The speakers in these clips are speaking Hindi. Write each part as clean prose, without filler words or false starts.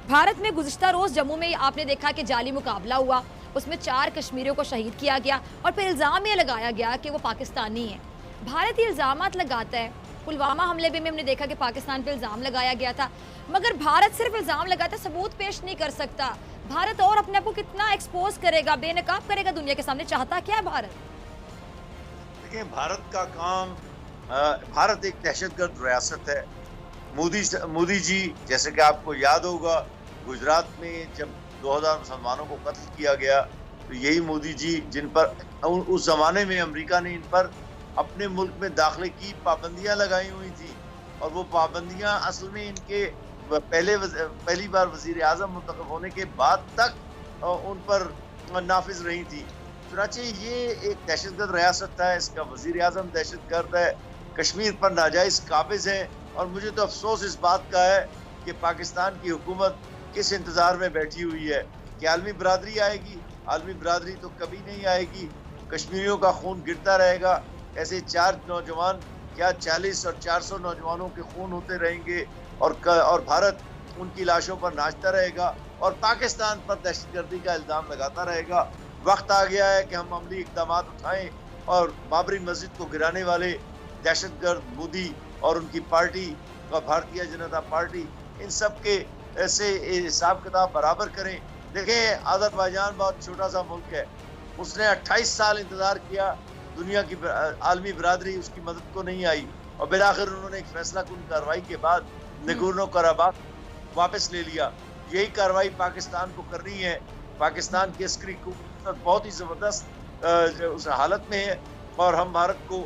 भारत में गुज़िश्ता रोज़ जम्मू में आपने देखा कि जाली मुकाबला हुआ, उसमें 4 कश्मीरियों को शहीद किया गया और फिर इल्ज़ाम ये लगाया गया कि वो पाकिस्तानी हैं। भारत ये इल्ज़ामात लगाता है। पुलवामा हमले में हमने देखा कि पाकिस्तान पे इल्ज़ाम लगाया गया था, मगर भारत सिर्फ इल्ज़ाम लगाता है, सबूत पेश नहीं कर सकता। भारत और अपने आप को कितना एक्सपोज करेगा, बेनकाब करेगा दुनिया के सामने? चाहता क्या है भारत? देखिए, भारत का काम, भारत एक दहशतगर्द रियासत है। मोदी जी, जैसे कि आपको याद होगा, गुजरात में जब 2000 मुसलमानों को कत्ल किया गया, तो यही मोदी जी जिन पर उस जमाने में अमेरिका ने इन पर अपने मुल्क में दाखिले की पाबंदियां लगाई हुई थी, और वो पाबंदियां असल में इनके पहली बार वजीर आजम मुंतखब होने के बाद तक उन पर नाफिज रही थी। चुनांचे ये एक दहशतगर्द रियासत है, इसका वजीर आजम दहशतगर्द है, कश्मीर पर नाजायज काबिज है। और मुझे तो अफसोस इस बात का है कि पाकिस्तान की हुकूमत किस इंतजार में बैठी हुई है कि आलमी बरादरी आएगी। आलमी बरादरी तो कभी नहीं आएगी, कश्मीरियों का खून गिरता रहेगा। ऐसे 4 नौजवान, क्या 40 और 400 नौजवानों के खून होते रहेंगे, और भारत उनकी लाशों पर नाचता रहेगा और पाकिस्तान पर दहशतगर्दी का इल्ज़ाम लगाता रहेगा। वक्त आ गया है कि हम अमली इक़दाम उठाएं और बाबरी मस्जिद को गिराने वाले दहशतगर्द मोदी और उनकी पार्टी और भारतीय जनता पार्टी, इन सब के ऐसे हिसाब किताब बराबर करें। देखें, अज़रबैजान बहुत छोटा सा मुल्क है, उसने 28 साल इंतज़ार किया, दुनिया की आलमी बरादरी उसकी मदद को नहीं आई, और बिलाखिर उन्होंने एक फैसला कुन कार्रवाई के बाद नगोर्नो कराबाख वापस ले लिया। यही कार्रवाई पाकिस्तान को करनी है। पाकिस्तान की अस्करी कुव्वत बहुत ही ज़बरदस्त उस हालत में है, और हम भारत को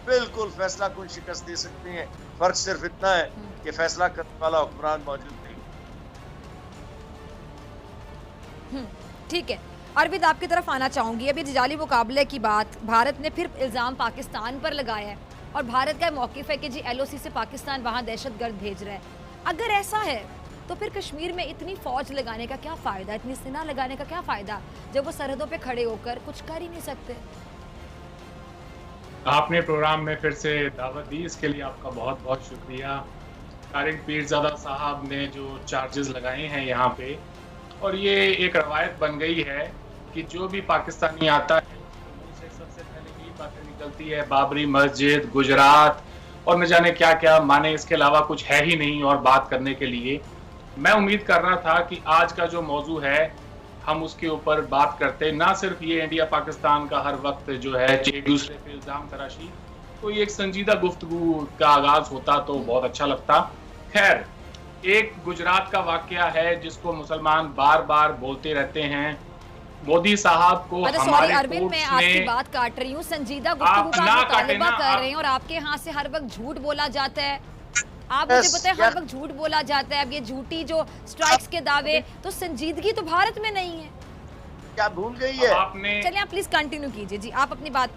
बिल्कुल फैसला कुन शिकस्त दे सकते हैं। फर्क सिर्फ इतना है कि फैसला करने वाला हुक्मरान मौजूद नहीं। ठीक है, अरविंद आपकी तरफ आना चाहूंगी। अभी जाली मुकाबले की बात, भारत ने फिर इल्ज़ाम पाकिस्तान पर लगाया है, और भारत का मौक़िफ़ है कि जी LOC से पाकिस्तान वहाँ दहशतगर्द भेज रहा है। अगर ऐसा है तो फिर कश्मीर में इतनी फ़ौज लगाने का क्या फ़ायदा, इतनी सेना लगाने का क्या फ़ायदा, जब वो सरहदों पे खड़े होकर कुछ कर ही नहीं सकते? आपने प्रोग्राम में फिर से दावत दी, इसके लिए आपका बहुत बहुत शुक्रिया। तारिक पीरज़ादा साहब ने जो चार्जेस लगाए हैं यहाँ पे, और ये एक रवायत बन गई है कि जो भी पाकिस्तानी आता है उससे सबसे पहले यही बातें निकलती है, बाबरी मस्जिद, गुजरात और न जाने क्या क्या, माने इसके अलावा कुछ है ही नहीं और बात करने के लिए। मैं उम्मीद कर रहा था कि आज का जो मौजू है हम उसके ऊपर बात करते, ना सिर्फ ये इंडिया पाकिस्तान का हर वक्त जो है एक दूसरे पे इल्ज़ाम तराशी, कोई एक संजीदा गुफ्तगू का आगाज होता तो बहुत अच्छा लगता। खैर, एक गुजरात का वाकया है जिसको मुसलमान बार बार बोलते रहते हैं। मोदी साहब को हमारे अरविंद, मैं आपकी बात काट रही हूँ, संजीदा गुफ्तगू का मुतालबा कर रहे हैं और आपके यहाँ से हर वक्त झूठ बोला जाता है। आप मुझे बताएं, हर वक्त झूठ बोला जाता है। अब ये झूठी जो स्ट्राइक्स के दावे, तो संजीदगी तो भारत में नहीं है, क्या भूल गई है आपने? चलिए आप प्लीज कंटिन्यू कीजिए जी, आप अपनी बात।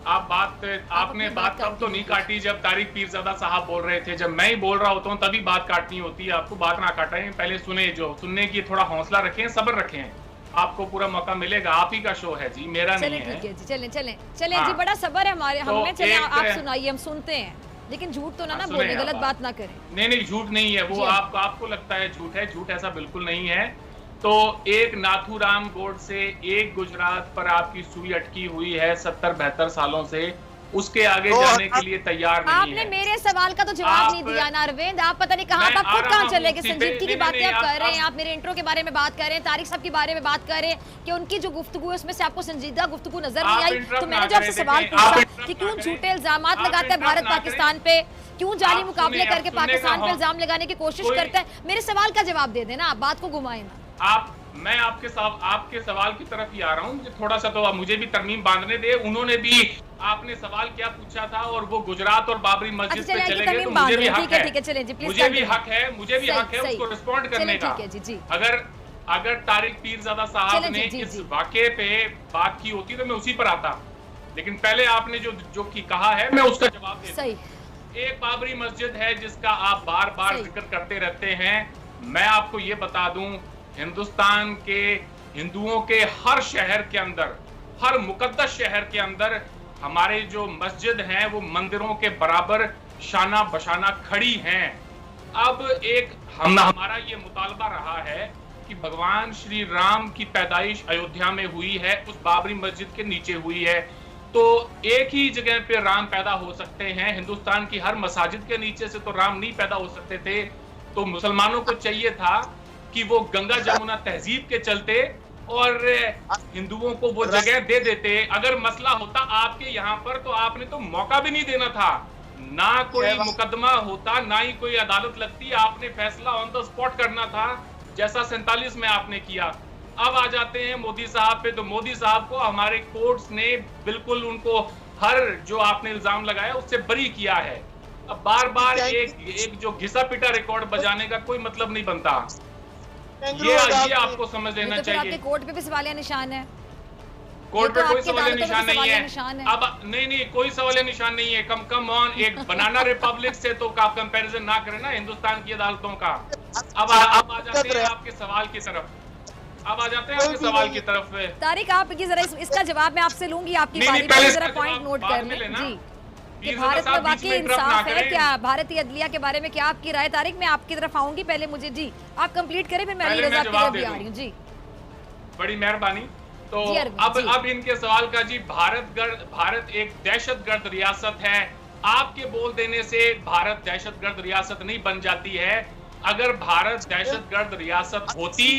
आपने बात तब तो नहीं काटी जब तारिक पीरज़ादा साहब बोल रहे थे। जब मैं ही बोल रहा होता हूँ तभी बात काटनी होती है। आपको बात ना काटें, पहले सुने, जो सुनने की थोड़ा हौसला रखें, सब्र रखें, आपको पूरा मौका मिलेगा। आप ही का शो है जी, मेरा नहीं है। ठीक है जी, चलें जी, बड़ा सब्र है हमारे, हमें। चले आप सुनाइए, हम सुनते हैं, लेकिन झूठ तो ना बोलें, गलत बात ना करें। नहीं, झूठ नहीं है वो, आपको लगता है झूठ है, झूठ ऐसा बिल्कुल नहीं है। तो एक नाथूराम गोडसे, एक गुजरात पर आपकी सुई अटकी हुई है 70-72 सालों से, उसके आगे जाने के लिए तैयार नहीं आपने है। मेरे सवाल का तो जवाब नहीं दिया ना अरविंद। आप पता नहीं कहाँ, आप खुद कहाँ चले गए। संजीदगी की बातें आप कर रहे हैं, आप मेरे इंट्रो के बारे में बात कर रहे हैं, तारिक साहब के बारे में बात कर रहे हैं कि उनकी जो गुफ्तगू है उसमें से आपको संजीदा गुफ्तगू नजर नहीं आई। तो मैंने जो आपसे सवाल पूछा कि क्यों झूठे इल्जाम लगाता है भारत पाकिस्तान पे, क्यों जाली मुकाबले करके पाकिस्तान पे इल्जाम लगाने की कोशिश करता है, मेरे सवाल का जवाब दे देना, आप बात को घुमाए ना। मैं आपके सवाल की तरफ ही आ रहा हूँ, थोड़ा सा तो मुझे भी तरमीम बांधने दे। उन्होंने भी आपने सवाल क्या पूछा था और वो गुजरात और बाबरी मस्जिद पे चले गए, तो मुझे भी हक है, मुझे भी हक है उसको रिस्पॉन्ड करने का। अगर तारिक पीरज़ादा साहब ने इस वाकये पे बात की होती तो मैं उसी पर आता, लेकिन पहले आपने जो कहा है मैं उसका जवाब दे। एक बाबरी मस्जिद है जिसका आप बार बार जिक्र करते रहते हैं। मैं आपको ये बता दूं, हिंदुस्तान के हिंदुओं के हर शहर के अंदर, हर मुकद्दस शहर के अंदर हमारे जो मस्जिद हैं वो मंदिरों के बराबर शाना बशाना खड़ी हैं। अब एक हमारा ये मुतालबा रहा है कि भगवान श्री राम की पैदाइश अयोध्या में हुई है, उस बाबरी मस्जिद के नीचे हुई है, तो एक ही जगह पे राम पैदा हो सकते हैं। हिंदुस्तान की हर मसाजिद के नीचे से तो राम नहीं पैदा हो सकते थे। तो मुसलमानों को चाहिए था कि वो गंगा जमुना तहजीब के चलते और हिंदुओं को वो जगह दे देते। अगर मसला होता आपके यहाँ पर तो आपने तो मौका भी नहीं देना था, ना कोई मुकदमा होता, ना ही कोई अदालत लगती, आपने फैसला ऑन द स्पॉट करना था, जैसा 47 में आपने किया। अब आ जाते हैं मोदी साहब पे, तो मोदी साहब को हमारे कोर्ट्स ने बिल्कुल उनको हर जो आपने इल्जाम लगाया उससे बरी किया है। अब बार बार एक जो घिसा पिटा रिकॉर्ड बजाने का कोई मतलब नहीं बनता। ये आपको समझ लेना चाहिए। आपके कोर्ट पे भी सवालिया निशान है, कोर्ट पे कोई सवालिया निशान नहीं है। अब नहीं कोई सवालिया निशान नहीं है। कम ऑन, एक बनाना रिपब्लिक से तो आप कंपैरिजन ना करें ना हिंदुस्तान की अदालतों का। अब आ जाते हैं आपके सवाल की तरफ। तारिक, आप ये जरा इसका जवाब मैं आपसे लूंगी, आपकी बारी पे जरा पॉइंट नोट कर लें जी कि भारत में वाकई इंसाफ है क्या, भारतीय अदलिया के बारे में क्या आपकी राय। तारिक, मैं आपकी तरफ आऊंगी, पहले मुझे जी आप कंप्लीट करें, फिर मैं अली रज़ा की तरफ भी आ रही हूं जी। बड़ी मेहरबानी। तो अब इनके सवाल का जी, भारत एक दहशतगर्द रियासत है। आपके बोल देने से भारत दहशतगर्द रियासत नहीं बन जाती है। अगर भारत दहशतगर्द रियासत होती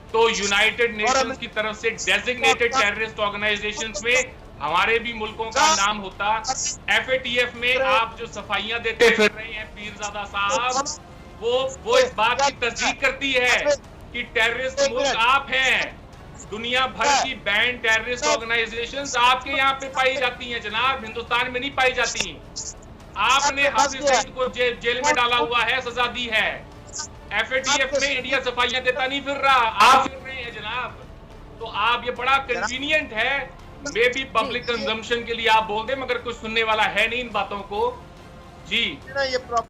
तो यूनाइटेड नेशंस की तरफ से डेजिग्नेटेड टेररिस्ट ऑर्गेनाइजेशंस में हमारे भी मुल्कों का नाम होता। FATF में आप जो सफाइयां देते फिर रहे हैं पीरजादा साहब, वो इस बात की तस्दीक करती है कि टेररिस्ट मुल्क आप हैं। दुनिया भर की बैंड टेररिस्ट ऑर्गेनाइजेशंस आपके यहाँ पे पाई जाती हैं जनाब, हिंदुस्तान में नहीं पाई जाती। आपने हाफिज सईद को जेल में डाला हुआ है, सजा दी है। FATF में इंडिया सफाइयां देता नहीं फिर रहा, आप फिर रहे हैं जनाब। तो आप, ये बड़ा कन्वीनियंट है, मे बी पब्लिक कंजम्पशन के लिए आप बोल दें, मगर कुछ सुनने वाला है नहीं इन बातों को जी।